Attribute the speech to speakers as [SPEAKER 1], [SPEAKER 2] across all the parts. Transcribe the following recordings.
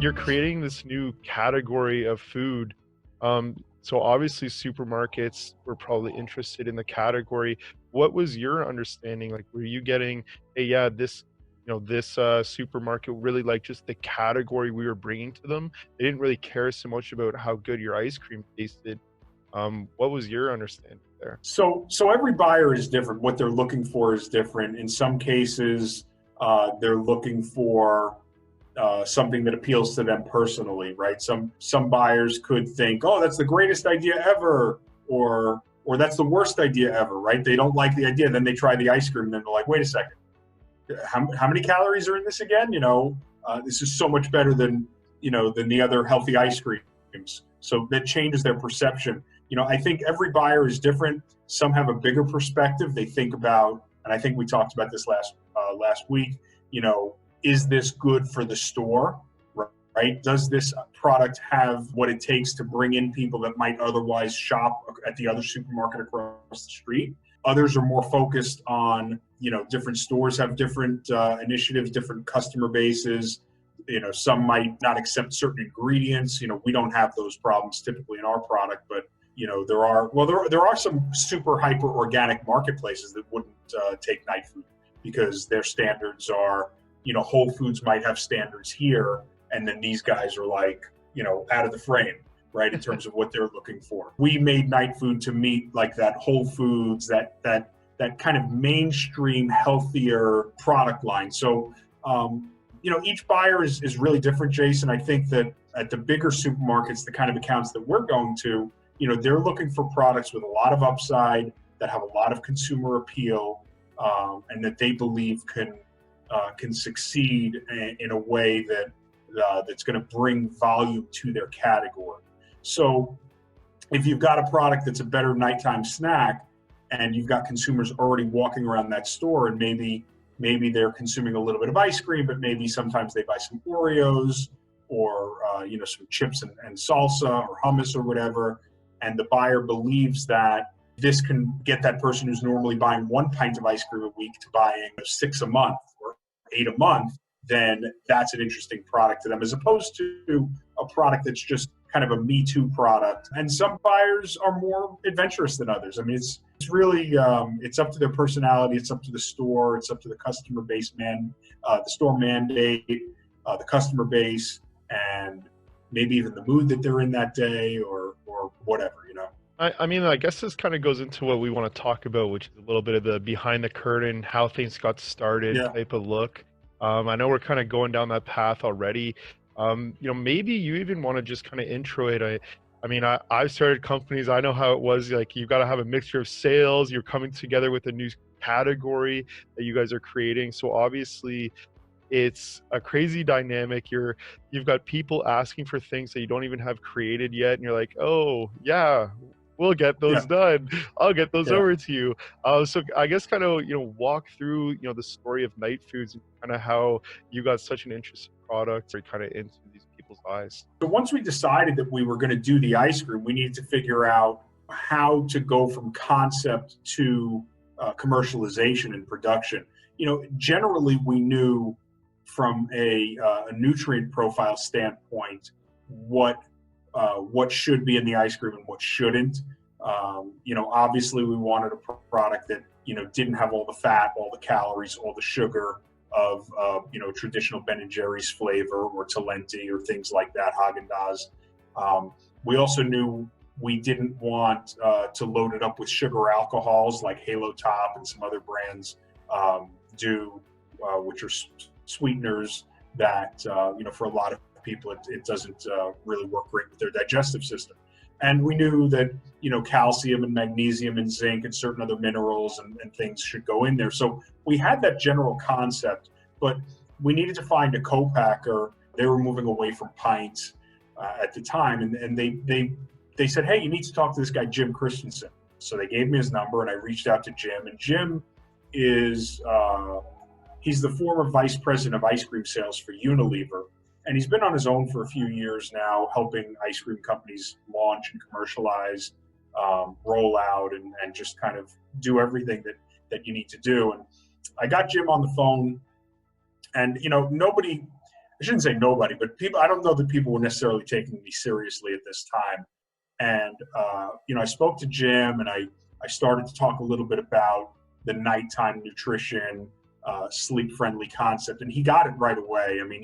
[SPEAKER 1] you're creating this new category of food. So obviously supermarkets were probably interested in the category. What was your understanding? Like, were you getting, hey, yeah, this supermarket really liked just the category we were bringing to them. They didn't really care so much about how good your ice cream tasted. What was your understanding there?
[SPEAKER 2] So every buyer is different. What they're looking for is different. In some cases, they're looking for something that appeals to them personally, right? Some buyers could think, "Oh, that's the greatest idea ever," or "That's the worst idea ever," right? They don't like the idea, then they try the ice cream, and then they're like, "Wait a second, how many calories are in this again? This is so much better than than the other healthy ice creams." So that changes their perception. I think every buyer is different. Some have a bigger perspective. They think about, and I think we talked about this last week. Is this good for the store? Right? Does this product have what it takes to bring in people that might otherwise shop at the other supermarket across the street? Others are more focused on, different stores have different initiatives, different customer bases. Some might not accept certain ingredients. We don't have those problems typically in our product, but there are some super hyper organic marketplaces that wouldn't take Nightfood because their standards are, Whole Foods might have standards here, and then these guys are like, out of the frame, right, in terms of what they're looking for. We made Nightfood to meet like that Whole Foods, that kind of mainstream, healthier product line. So, each buyer is really different, Jason. I think that at the bigger supermarkets, the kind of accounts that we're going to, they're looking for products with a lot of upside, that have a lot of consumer appeal, and that they believe can succeed in a way that's going to bring volume to their category. So if you've got a product that's a better nighttime snack, and you've got consumers already walking around that store, and maybe they're consuming a little bit of ice cream, but maybe sometimes they buy some Oreos or some chips and salsa or hummus or whatever, and the buyer believes that this can get that person who's normally buying 1 pint of ice cream a week to buying 6 a month or 8 a month, then that's an interesting product to them, as opposed to a product that's just kind of a Me Too product. And some buyers are more adventurous than others. I mean, it's really, it's up to their personality, it's up to the store, it's up to the customer base, the store mandate, the customer base, and maybe even the mood that they're in that day, or whatever.
[SPEAKER 1] I mean, I guess this kind of goes into what we want to talk about, which is a little bit of the behind the curtain, how things got started type of look. I know we're kind of going down that path already. Maybe you even want to just kind of intro it. I've started companies. I know how it was. Like, you've got to have a mixture of sales. You're coming together with a new category that you guys are creating. So obviously, it's a crazy dynamic. You've got people asking for things that you don't even have created yet, and you're like, oh yeah, we'll get those done. I'll get those over to you. So I guess kind of, walk through, the story of Nightfoods and kind of how you got such an interesting product or kind of into these people's eyes.
[SPEAKER 2] So once we decided that we were going to do the ice cream, we needed to figure out how to go from concept to commercialization and production. Generally we knew from a nutrient profile standpoint what should be in the ice cream and what shouldn't. Obviously we wanted a product that, didn't have all the fat, all the calories, all the sugar of, traditional Ben & Jerry's flavor or Talenti or things like that, Haagen-Dazs. We also knew we didn't want to load it up with sugar alcohols like Halo Top and some other brands do, which are sweeteners that, for a lot of people, it doesn't really work great with their digestive system. And we knew that, calcium and magnesium and zinc and certain other minerals and things should go in there. So we had that general concept, but we needed to find a co-packer. They were moving away from pints at the time. And they said, hey, you need to talk to this guy, Jim Christensen. So they gave me his number, and I reached out to Jim. And Jim is, he's the former vice president of ice cream sales for Unilever. And he's been on his own for a few years now, helping ice cream companies launch and commercialize, roll out, and just kind of do everything that you need to do. And I got Jim on the phone, and nobody, shouldn't say nobody, but people, I don't know that people were necessarily taking me seriously at this time. And, I spoke to Jim, and I started to talk a little bit about the nighttime nutrition, sleep-friendly concept, and he got it right away. I mean,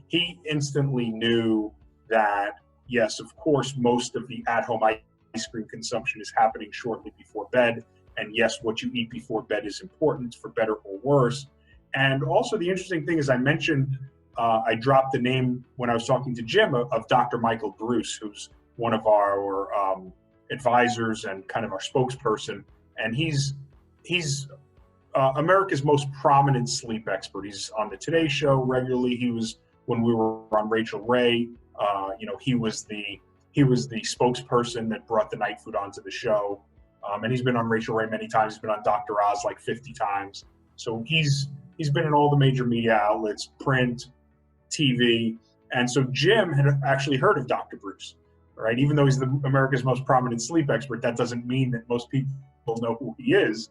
[SPEAKER 2] he instantly knew that, yes, of course, most of the at-home ice cream consumption is happening shortly before bed, and yes, what you eat before bed is important, for better or worse. And also, the interesting thing is, I mentioned, I dropped the name when I was talking to Jim of Dr. Michael Bruce, who's one of our advisors and kind of our spokesperson, and he's America's most prominent sleep expert. He's on the Today Show regularly. He was, when we were on Rachel Ray, he was the spokesperson that brought the Nightfood onto the show, and he's been on Rachel Ray many times. He's been on Dr. Oz like 50 times. So he's been in all the major media outlets, print, TV, and so Jim had actually heard of Dr. Bruce. Right, even though he's America's most prominent sleep expert, that doesn't mean that most people know who he is.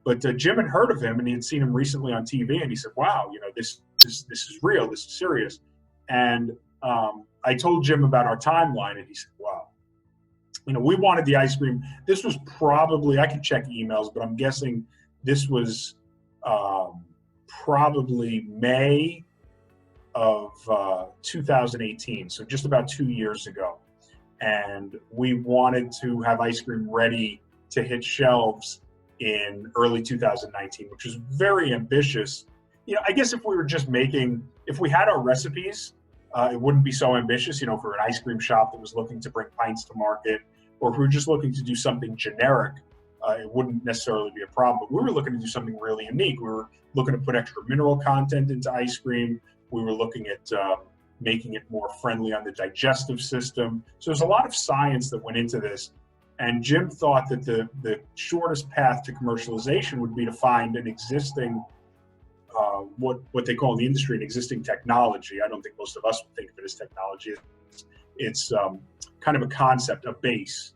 [SPEAKER 2] But Jim had heard of him, and he had seen him recently on TV, and he said, "Wow, this is real. This is serious." And I told Jim about our timeline, and he said, "Wow, we wanted the ice cream." This was probably, I could check emails, but I'm guessing this was probably May of 2018, so just about 2 years ago. And we wanted to have ice cream ready to hit shelves in early 2019, which was very ambitious. I guess if we had our recipes, it wouldn't be so ambitious, for an ice cream shop that was looking to bring pints to market, or if we were just looking to do something generic, it wouldn't necessarily be a problem. But we were looking to do something really unique. We were looking to put extra mineral content into ice cream. We were looking at making it more friendly on the digestive system. So there's a lot of science that went into this. And Jim thought that the shortest path to commercialization would be to find an existing, what they call in the industry, an existing technology. I don't think most of us would think of it as technology. It's kind of a concept, a base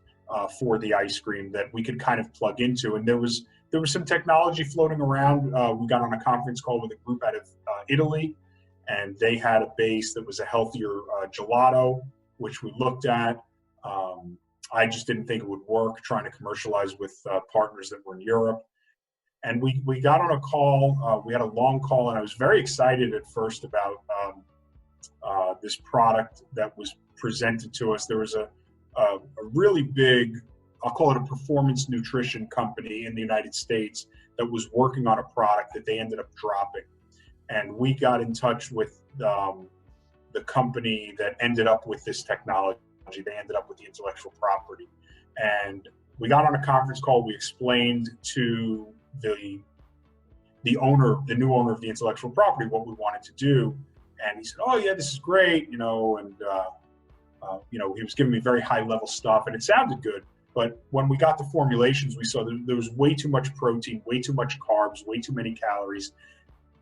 [SPEAKER 2] for the ice cream that we could kind of plug into. And there was some technology floating around. We got on a conference call with a group out of Italy, and they had a base that was a healthier gelato, which we looked at. I just didn't think it would work trying to commercialize with partners that were in Europe. And we got on a call. We had a long call, and I was very excited at first about this product that was presented to us. There was a really big, I'll call it a performance nutrition company in the United States that was working on a product that they ended up dropping. And we got in touch with the company that ended up with this technology. They ended up with the intellectual property. And we got on a conference call. We explained to the new owner of the intellectual property what we wanted to do. And he said, "Oh yeah, this is great," and he was giving me very high level stuff, and it sounded good. But when we got the formulations, we saw there was way too much protein, way too much carbs, way too many calories.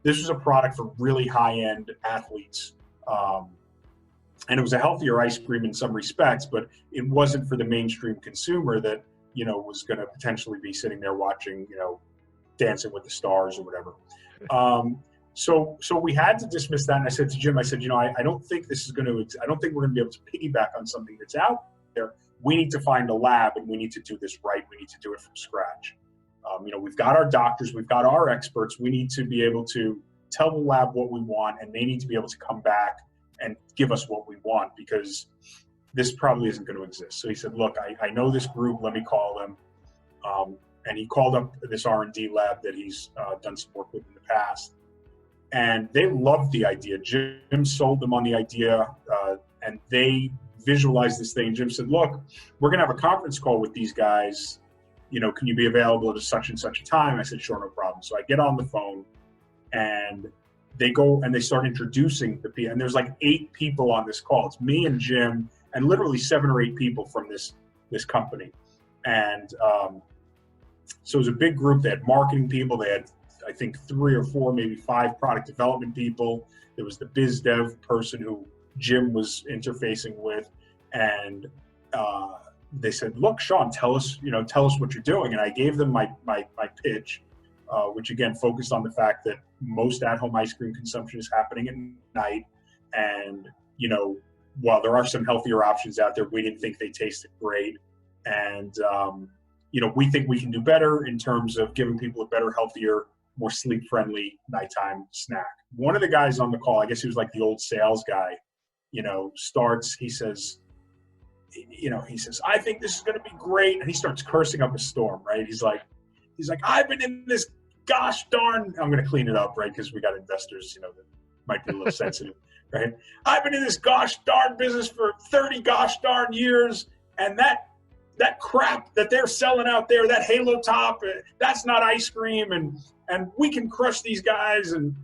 [SPEAKER 2] This was a product for really high-end athletes. And it was a healthier ice cream in some respects, but it wasn't for the mainstream consumer that, was going to potentially be sitting there watching, Dancing with the Stars or whatever. So we had to dismiss that. And I said to Jim, I don't think we're going to be able to piggyback on something that's out there. We need to find a lab, and we need to do this right. We need to do it from scratch. We've got our doctors, we've got our experts. We need to be able to tell the lab what we want, and they need to be able to come back and give us what we want, because this probably isn't going to exist. So he said, "Look, I know this group. Let me call them." And he called up this R&D lab that he's done some work with in the past. And they loved the idea. Jim sold them on the idea, and they visualized this thing. Jim said, "Look, we're going to have a conference call with these guys. Can you be available at such and such a time?" I said, "Sure, no problem." So I get on the phone, and they go and they start introducing the people. And there's like 8 people on this call. It's me and Jim and literally 7 or 8 people from this company. And so it was a big group. They had marketing people. They had, I think, 3 or 4, maybe 5 product development people. There was the biz dev person who Jim was interfacing with. And they said, "Look, Sean, tell us what you're doing." And I gave them my pitch. which again focused on the fact that most at-home ice cream consumption is happening at night. And, while there are some healthier options out there, we didn't think they tasted great. And, we think we can do better in terms of giving people a better, healthier, more sleep-friendly nighttime snack. One of the guys on the call, I guess he was like the old sales guy, he says, I think this is going to be great. And he starts cursing up a storm, right? He's like, I've been in this gosh darn, I'm going to clean it up, right? Because we got investors, that might be a little sensitive, right? I've been in this gosh darn business for 30 gosh darn years. And that crap that they're selling out there, that Halo Top, that's not ice cream. And we can crush these guys and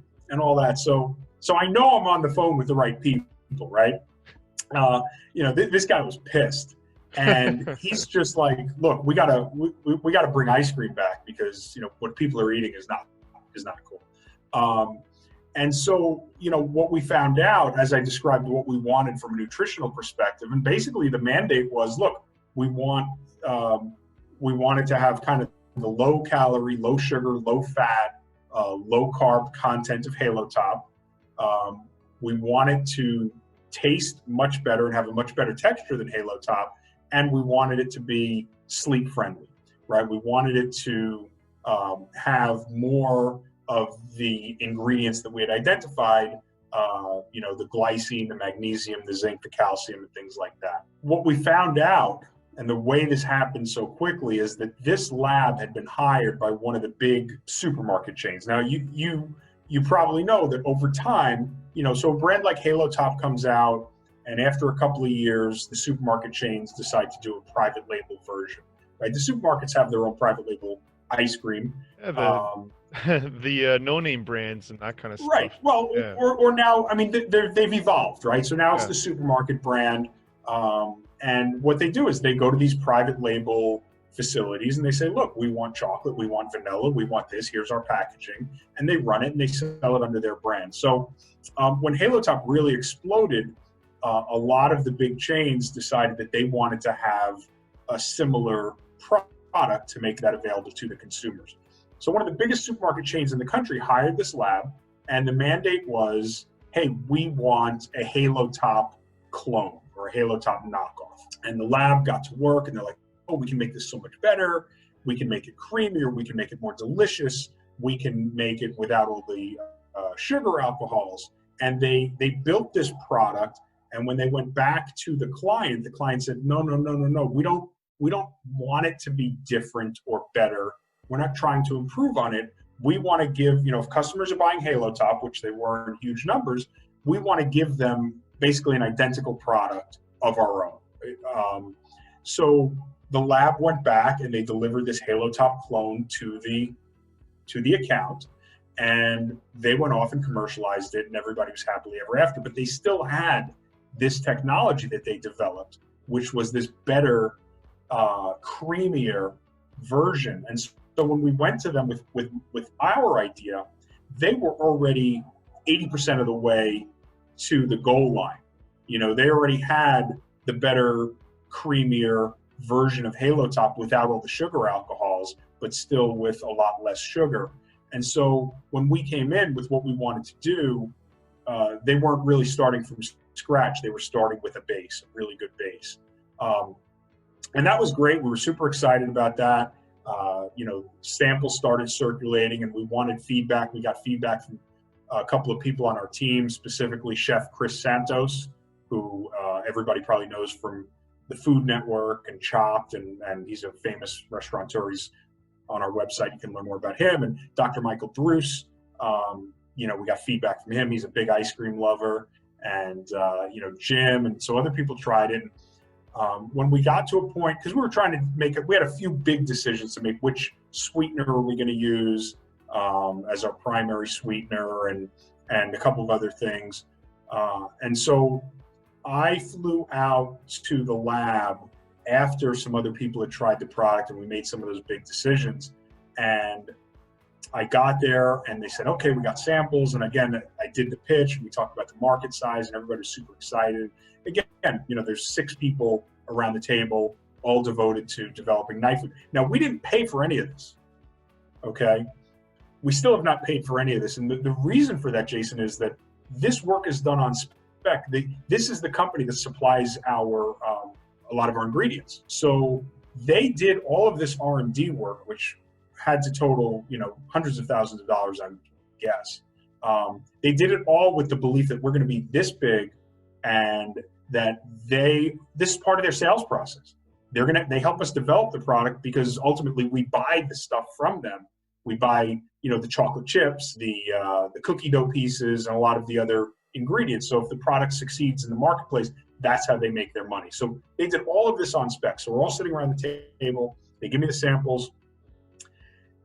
[SPEAKER 2] all that. So I know I'm on the phone with the right people, right? This guy was pissed, and he's just like, look, we gotta bring ice cream back because what people are eating is not cool. And so what we found out, as I described what we wanted from a nutritional perspective, and basically the mandate was, look, we wanted to have kind of the low calorie, low sugar, low fat, low carb content of Halo Top. We wanted to taste much better and have a much better texture than Halo Top, and we wanted it to be sleep friendly, right? We wanted it to have more of the ingredients that we had identified, the glycine, the magnesium, the zinc, the calcium, and things like that. What we found out, and the way this happened so quickly, is that this lab had been hired by one of the big supermarket chains. Now, you probably know that over time, so a brand like Halo Top comes out, and after a couple of years, the supermarket chains decide to do a private label version, right? The supermarkets have their own private label ice cream.
[SPEAKER 1] Yeah, the no-name brands and that kind of stuff.
[SPEAKER 2] Right. Well, yeah. or now, I mean, they've evolved, right? So now it's the supermarket brand. And what they do is they go to these private label facilities and they say, look, we want chocolate, we want vanilla, we want this, here's our packaging. And they run it and they sell it under their brand. So when Halo Top really exploded, a lot of the big chains decided that they wanted to have a similar product to make that available to the consumers. So one of the biggest supermarket chains in the country hired this lab, and the mandate was, hey, we want a Halo Top clone or a Halo Top knockoff. And the lab got to work and they're like, oh, we can make this so much better. We can make it creamier. We can make it more delicious. We can make it without all the sugar alcohols. And they built this product. And when they went back to the client said, no. We don't want it to be different or better. We're not trying to improve on it. We want to give, if customers are buying Halo Top, which they were in huge numbers, we want to give them basically an identical product of our own. So the lab went back and they delivered this Halo Top clone to the account, and they went off and commercialized it, and everybody was happily ever after. But they still had this technology that they developed, which was this better, creamier version. And so when we went to them with our idea, they were already 80% of the way to the goal line. They already had the better, creamier version of Halo Top without all the sugar alcohols, but still with a lot less sugar. And so when we came in with what we wanted to do, they weren't really starting from scratch. They were starting with a base, a really good base. And that was great. We were super excited about that. Samples started circulating and we wanted feedback. We got feedback from a couple of people on our team, specifically Chef Chris Santos, who everybody probably knows from the Food Network and Chopped, and he's a famous restaurateur. He's on our website. You can learn more about him. And Dr. Michael Bruce, we got feedback from him. He's a big ice cream lover. And, Jim, and so other people tried it. When we got to a point, because we were trying to we had a few big decisions to make. Which sweetener are we going to use as our primary sweetener, and a couple of other things. And so I flew out to the lab after some other people had tried the product and we made some of those big decisions. And I got there and they said, okay, we got samples. And again, I did the pitch and we talked about the market size and everybody was super excited. Again, there's 6 people around the table, all devoted to developing Nightfood. Now, we didn't pay for any of this, okay? we still have not paid for any of this. And the reason for that, Jason, is that this work is done on spec. This is the company that supplies our a lot of our ingredients. So they did all of this R&D work, which had to total, hundreds of thousands of dollars, I guess. They did it all with the belief that we're going to be this big, and that this is part of their sales process. They help us develop the product, because ultimately we buy the stuff from them. We buy, the chocolate chips, the cookie dough pieces, and a lot of the other ingredients. So if the product succeeds in the marketplace, that's how they make their money. So they did all of this on spec. So we're all sitting around the table. They give me the samples.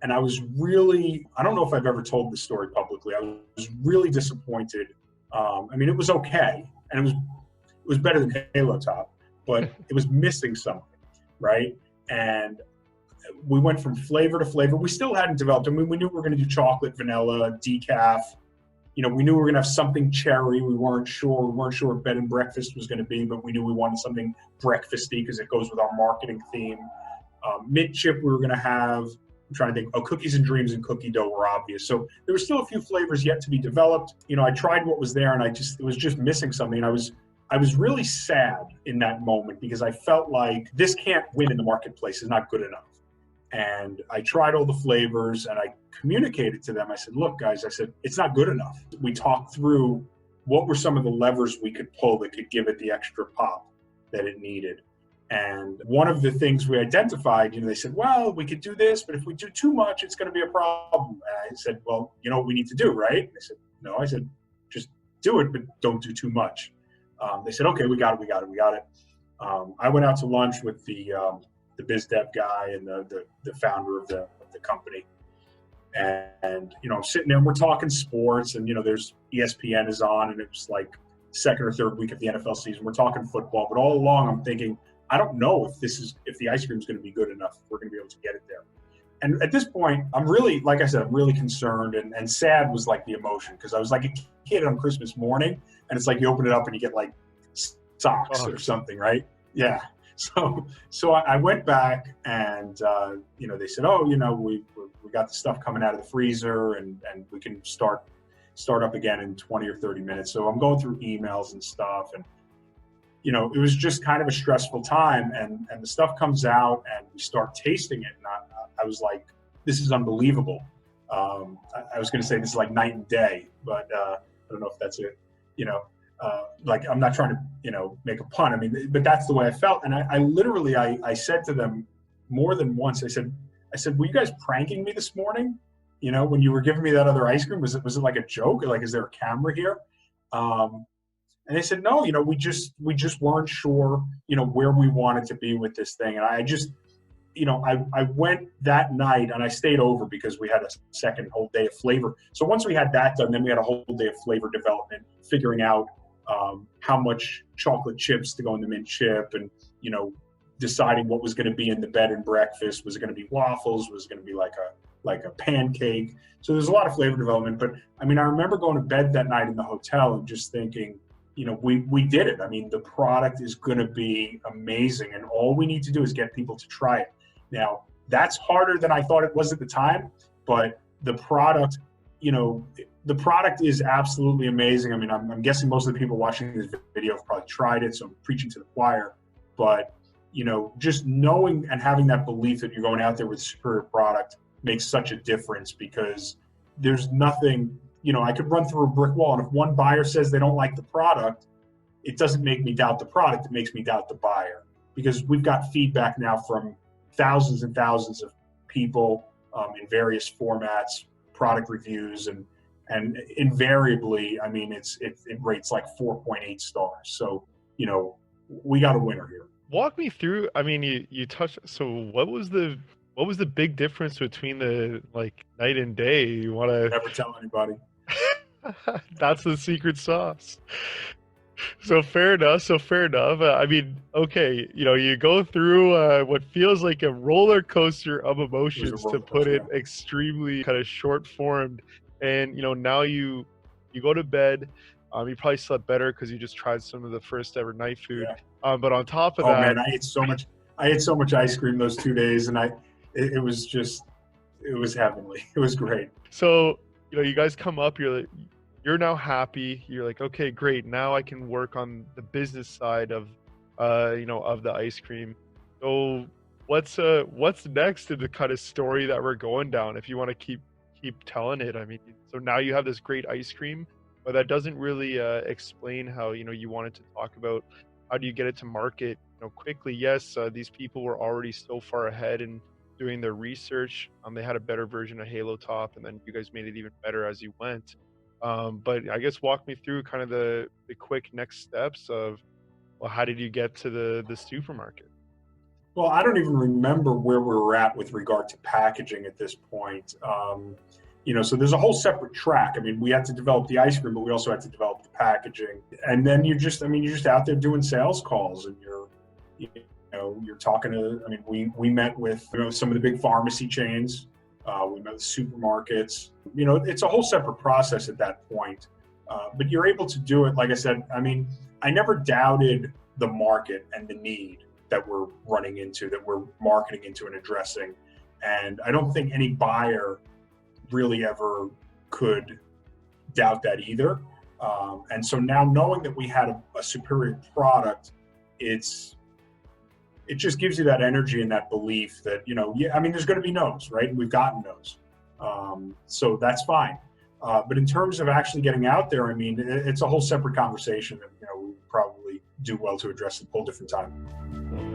[SPEAKER 2] And I was really, I don't know if I've ever told this story publicly. I was really disappointed. It was okay. And it was better than Halo Top, but it was missing something, right? And we went from flavor to flavor. We still hadn't developed. We knew we were going to do chocolate, vanilla, decaf. We knew we were going to have something cherry. We weren't sure. We weren't sure what bed and breakfast was going to be, but we knew we wanted something breakfasty because it goes with our marketing theme. Mint chip we were going to have. I'm trying to think. Cookies and dreams and cookie dough were obvious. So there were still a few flavors yet to be developed. I tried what was there, and it was just missing something. And I was really sad in that moment, because I felt like this can't win in the marketplace. It's not good enough. And I tried all the flavors, and I communicated to them. I said, look, guys, it's not good enough. We talked through what were some of the levers we could pull that could give it the extra pop that it needed. And one of the things we identified, they said, well, we could do this, but if we do too much, it's going to be a problem. And I said, well, you know what we need to do, right? They said, no. I said, just do it, but don't do too much. They said, okay, we got it. I went out to lunch with the biz dev guy and the founder of the company. And I'm sitting there and we're talking sports, and, there's ESPN is on, and it was like second or third week of the NFL season. We're talking football, but all along I'm thinking, I don't know if the ice cream is going to be good enough. We're going to be able to get it there. And at this point, I'm really, like I said, I'm really concerned, and sad was like the emotion, because I was like a kid on Christmas morning, and it's like you open it up and you get like socks or something, right? Yeah. So I went back, and they said, oh, we got the stuff coming out of the freezer, and we can start up again in 20 or 30 minutes. So I'm going through emails and stuff, and it was just kind of a stressful time, and the stuff comes out, and we start tasting it, and I was like, this is unbelievable. I was going to say this is like night and day, but I don't know if that's it. Like, I'm not trying to, make a pun. But that's the way I felt. And I literally said to them more than once, I said, were you guys pranking me this morning? When you were giving me that other ice cream, was it like a joke? Like, is there a camera here? And they said, no, we just weren't sure, where we wanted to be with this thing. And I just, I went that night, and I stayed over because we had a second whole day of flavor. So once we had that done, then we had a whole day of flavor development, figuring out how much chocolate chips to go in the mint chip, and, deciding what was going to be in the bed and breakfast. Was it going to be waffles? Was it going to be like a pancake? So there's a lot of flavor development. But I remember going to bed that night in the hotel and just thinking, we did it. The product is going to be amazing, and all we need to do is get people to try it. Now, that's harder than I thought it was at the time, but the product, the product is absolutely amazing. I'm guessing most of the people watching this video have probably tried it, so I'm preaching to the choir. But, just knowing and having that belief that you're going out there with a superior product makes such a difference, because there's nothing, I could run through a brick wall, and if one buyer says they don't like the product, it doesn't make me doubt the product. It makes me doubt the buyer, because we've got feedback now from thousands and thousands of people in various formats, product reviews, and invariably, it rates like 4.8 stars. So, we got a winner here.
[SPEAKER 1] Walk me through. You touched. So what was the big difference between the night and day? You want to
[SPEAKER 2] never tell anybody.
[SPEAKER 1] That's the secret sauce. So fair enough. Okay, you go through what feels like a roller coaster of emotions, to put it extremely kind of short formed. And now you go to bed. You probably slept better because you just tried some of the first ever Nightfood. Yeah. But on top of that,
[SPEAKER 2] man, I ate so much ice cream those 2 days, and it was It was heavenly. It was great.
[SPEAKER 1] So, you guys come up, you're now happy. You're like, okay, great. Now I can work on the business side of, of the ice cream. So what's next in the kind of story that we're going down, if you want to keep telling it? I mean, so now you have this great ice cream, but that doesn't really explain how, you wanted to talk about how do you get it to market, quickly. Yes, these people were already so far ahead in doing their research. They had a better version of Halo Top, and then you guys made it even better as you went. But I guess walk me through kind of the quick next steps of, well, how did you get to the supermarket?
[SPEAKER 2] Well, I don't even remember where we were at with regard to packaging at this point. So there's a whole separate track. I mean, we had to develop the ice cream, but we also had to develop the packaging. And then you're just out there doing sales calls, and you're talking to. I mean, we met with some of the big pharmacy chains. We met with supermarkets. It's a whole separate process at that point. But you're able to do it. Like I said, I mean, I never doubted the market and the need that we're running into, that we're marketing into and addressing. And I don't think any buyer really ever could doubt that either. And so now, knowing that we had a superior product, it just gives you that energy and that belief that, I mean, there's going to be no's, right? And we've gotten no's. So that's fine. But in terms of actually getting out there, I mean, it's a whole separate conversation that, we probably do well to address at a whole different time.